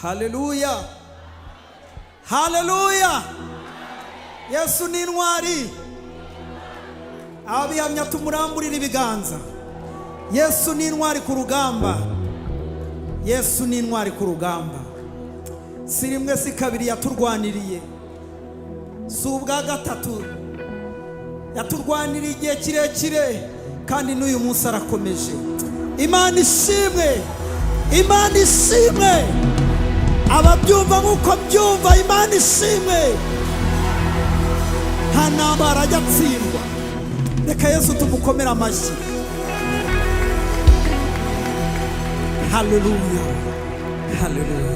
Haleluya, haleluya. Yesu ni intwari. Abihamya tumuramburira ibiganza. Yesu ni intwari ku rugamba. Yesu ni intwari ku rugamba. Si rimwe si kabiri yaturwaniriye, si ubwa gatatu. Yaturwaniriye igihe kirekire kandi n'uyu munsi arakomeje. Imana ishimwe, Imana ishimwe. Ababyumva nk'uko byumva, Imana ishimwe. Nta ntambara ajya atsindwa. Reka Yesu tumukomere amashyi. Haleluya, haleluya.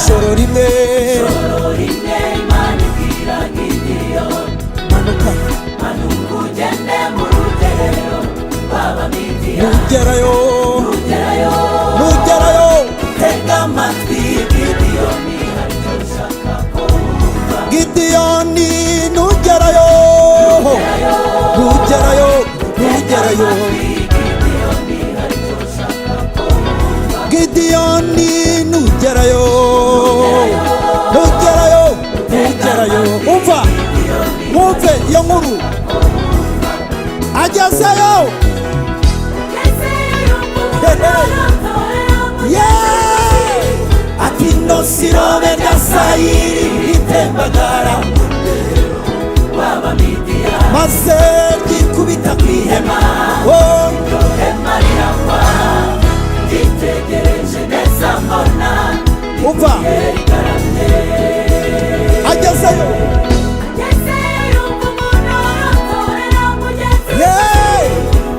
Shoro rimwe Imana ibwira Gideyoni, manuka ugende mu rugerero rw'Abamidiyani. Nugerayo tega amatwi, Gideyoni hari icyo ushaka kumva. Gideyoni nugerayo, Gideyoni nugerayo, umva, mwumve iyo nkuru. Agezeyo, ati no sirobe rya sayiri ritembagara mu rugerero rw'Abamidiyani, maze ryikubita ku ihema, iryo hema riragwa. Ryitegereje neza mbona rigiye rigaramye. Agezeyo,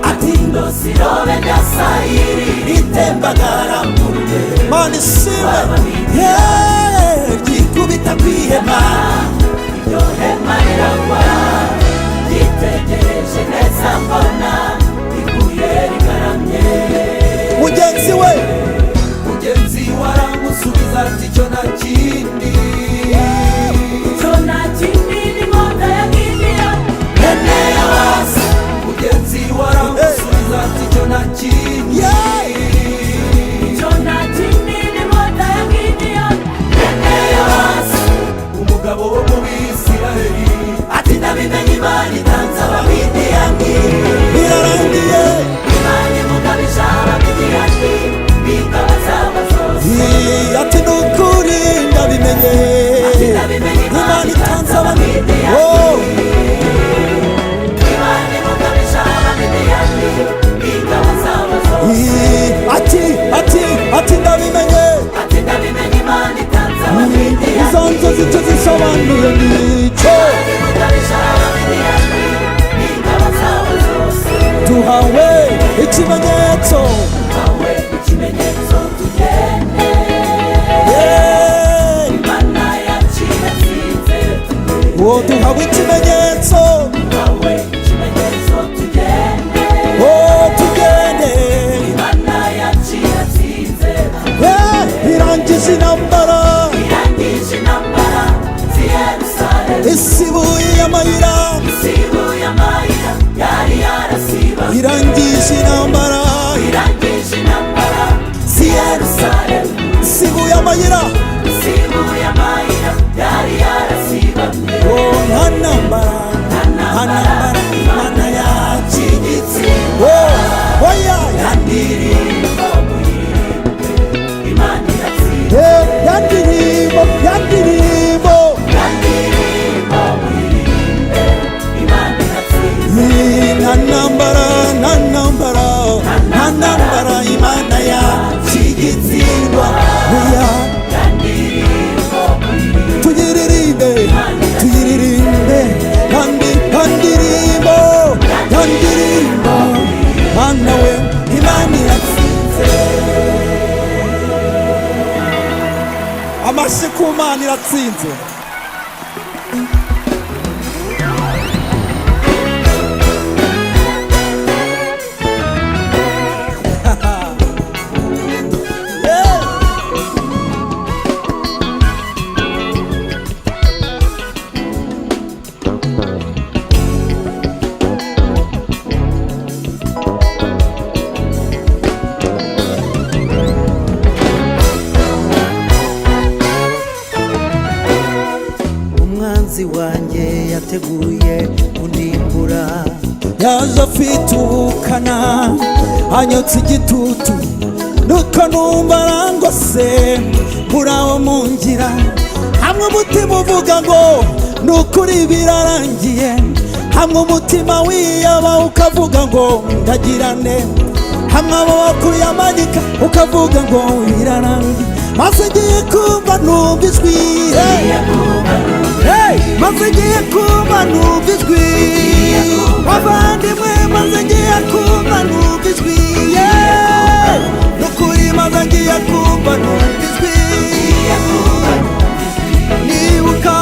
ati ndo sirobe rya sayiri ritembagara mu rugerero. Mana ishimwe, ryikubita ku ihema, iryo hema riragwa. Ryitegereje neza mbona riguye rigaramye. Mugenzi we aramusubiza ati cyo nta kindi ni moto ya Gideyoni mwene Yowasi. Mugenzi we aramusubiza ati cyo nta kindi ni moto ya Gideyoni mwene Yowasi, umugabo wo mu Bisiraheli. Ati ndabimenye, Imana itanze Abamidiyani. Birarangiye, Imana imugabisha Abamidiyani n'ingabo zabo zose. Ati nukuri ndabimenye, Imana itanze Abamidiyani. Imana imugabisha Abamidiyani n'ingabo zabo zose. Ati ndabimenye, Imana itanze Abamidiyani. Izo nzozi icyo zisobanuye nicyo, duhawe ikimenyetso, tugende. Imana yacu iratsinze, duhawe ikimenyetso, tugende. Imana yacu iratsinze, irangije intambara z'i Yerusalemu. Isibuye amayira yari yarasiba. Irangije intambara z'i Yerusalemu. Isibuye amayira yari yarasiba. Nta ntambara Imana yacu igitsinda. Yandirimbo muyiririmbe, Imana iratsinze. Yandirimbo muyiririmbe, Imana iratsinze. iratsinze. Umwanzi wanjye yateguye kundimbura, yaje afite ubukana anyotse igitutu, nuko numva arangose mburaho mu ngira. Hamwe umutima uvuga ngo nukuri birarangiye, hamwe umutima wiyaba ukavuga ngo ndagirane, hamwe amaboko uyamanika ukavuga ngo birarangiye. Maze ngiye kumva numva ijwi, maze ngiye kumva numva ijwi, bavandimwe, maze ngiye kumva numva ijwi, nukuri maze ngiye kumva numva ijwi. Nibuka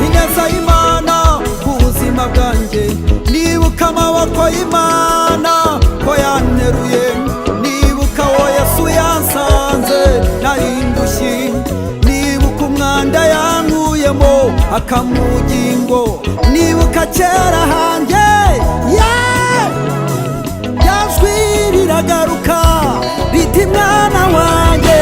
ineza y'Imana ku buzima bwanjye, nibuka amaboko y'Imana ko yanteruye, nibuka wo Yesu yansanze nari ndushyi, nibuka umwanda yankuyemo akamugingo, nibuka kera hanjye yajwi riragaruka riti mwana wanjye,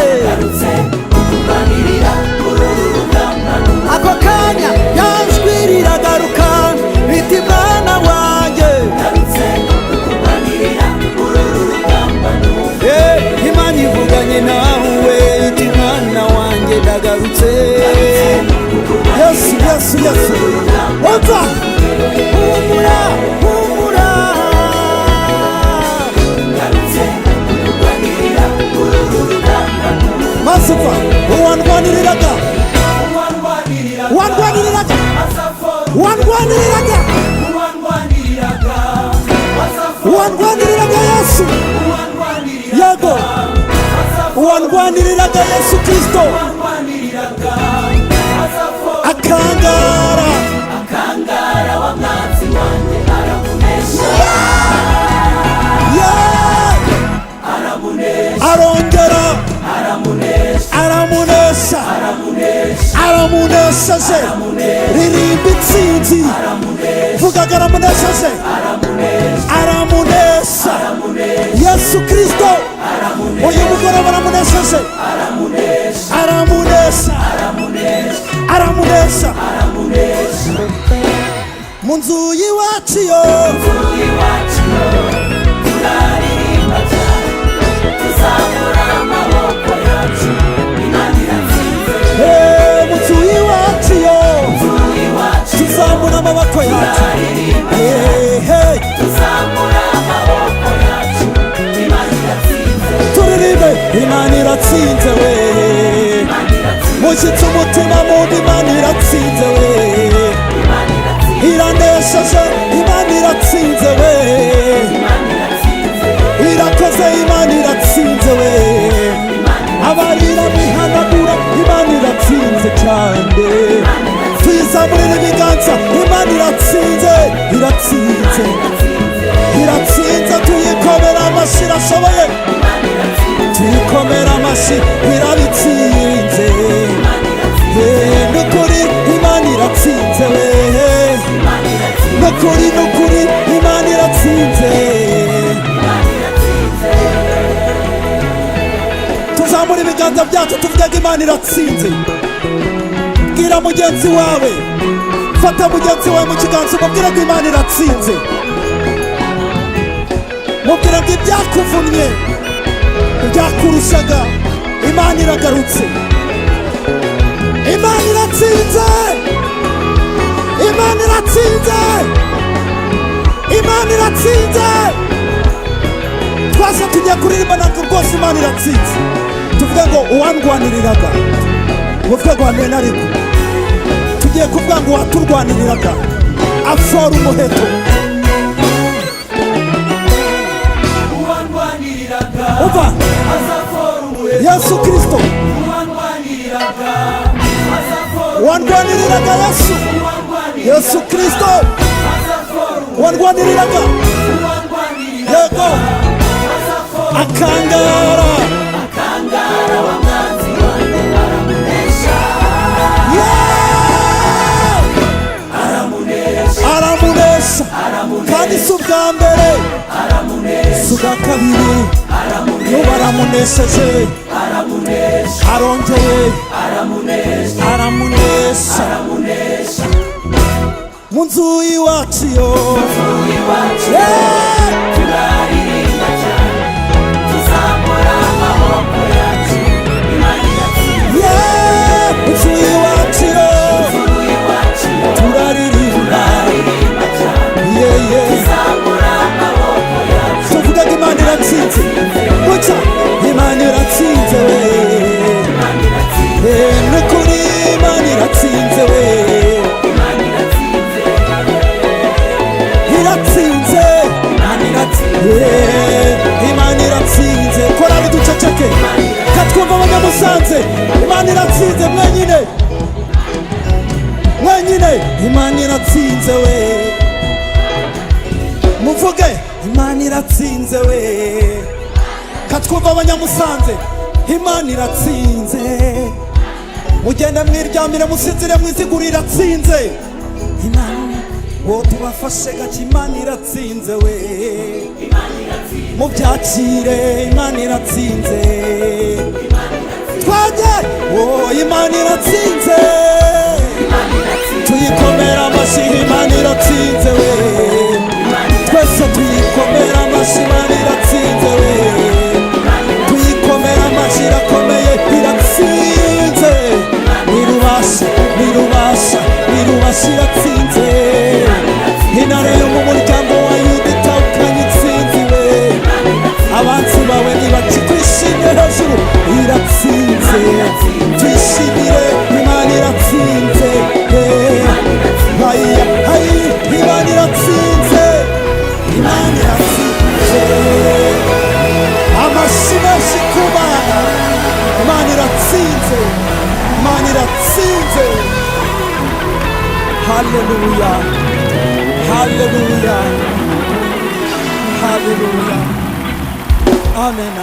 ako kanya yajwi riragaruka riti mwana wanjye, Imana ivuganye nawe iti mwana wanjye ndagarutse. Yesu Yesu Yesu, umva, humura humura, maze umva uwandwaniriraga, uwandwaniriraga, uwandwaniriraga, uwandwaniriraga Yesu, yego uwandwaniriraga Yesu Kristo, akangara wa mwanzi wanjye aramunesha, arongera aramunesheje, ririmba intsinzi, vugaga aramunesheje, aramunesha Yesu Kristo, uyu mugoroba aramunesheje, aramunesha mu nzu y'iwacu yo, turaririmba cyane, tuzamura amaboko yacu, Imana iratsinze. mu nzu y'iwacu yo, tuzamura amaboko yacu, tuzamura amaboko yacu, Imana iratsinze. turirimbe Imana iratsinze we, mushyitse umutima mubi, Imana iratsinze we, iranesheje, Imana iratsinze we, irakoze, Imana iratsinze we, abarira bihanagura, Imana iratsinze cyane, tuyizamurire ibiganza, Imana iratsinze, iratsinze, tuyikomera amashyi, irashoboye, tuyikomera amashyi, irabitsinze, nukuri Imana iratsinze we, nukuri Imana iratsinze. Tuzamura ibiganza byacu tuvuge Imana iratsinze. Bwira mugenzi wawe, fata mugenzi wawe mu kiganza umubwire ngo Imana iratsinze, mubwire ngo ibyakuvunnye, ibyakurushaga, Imana iragarutse, Imana iratsinze, Imana iratsinze, Imana iratsinze. Twase tugiye kuririmba ntabwo rwose Imana iratsinze, tuvuge ngo uwandwaniriraga, uvuge ngo amen, ariko tugiye kuvuga ngo waturwaniriraga afora umuheto, umva Yesu Kristo wandwaniriraga Yesu, Yesu Kristo wandwaniriraga, yego akangara w'umwanzi wanjye aramunesha, kandi si ubwa mbere, si ubwa kabiri, n'ubu aramunesheje, arongeye aramunesha. Mu nzu y'iwacu yo turaririmba cyane, tuzamura amaboko yacu, Imana iratsinze. mu nzu y'iwacu yo turaririmba cyane, tuzamura amaboko yacu, tuvuga ko Imana iratsinze, gutya Imana iratsinze we, n'ukuri Imana iratsinze we, iratsinze, Imana iratsinze. Korali duceceke katwumva abanyamusanze, Imana iratsinze mwenyine, Imana iratsinze we, muvuge Imana iratsinze we, katwumva abanyamusanze, Imana iratsinze. Mugende mwiryamire musinzire mwizigura, iratsinze Imana, wo tubafashe gake, Imana iratsinze we, mubyakire Imana iratsinze, twajye Imana iratsinze, tuyikomera amashyi, Imana iratsinze we, twese tuyikomera amashyi, Imana iratsinze we, tuyikomera amashyi, irakomeye, iratsinze, nirubasha iratsinze, intare yo mu muryango wa Yuda itahukanye intsinzi we, abanzi bawe ntibakikwishimye hejuru, iratsinze, tuyishimire Imana iratsinze, Imana iratsinze, Imana iratsinze, amashyi menshi ku Mana, Imana iratsinze, Imana iratsinze. Haleluya, haleluya, haleluya, amen.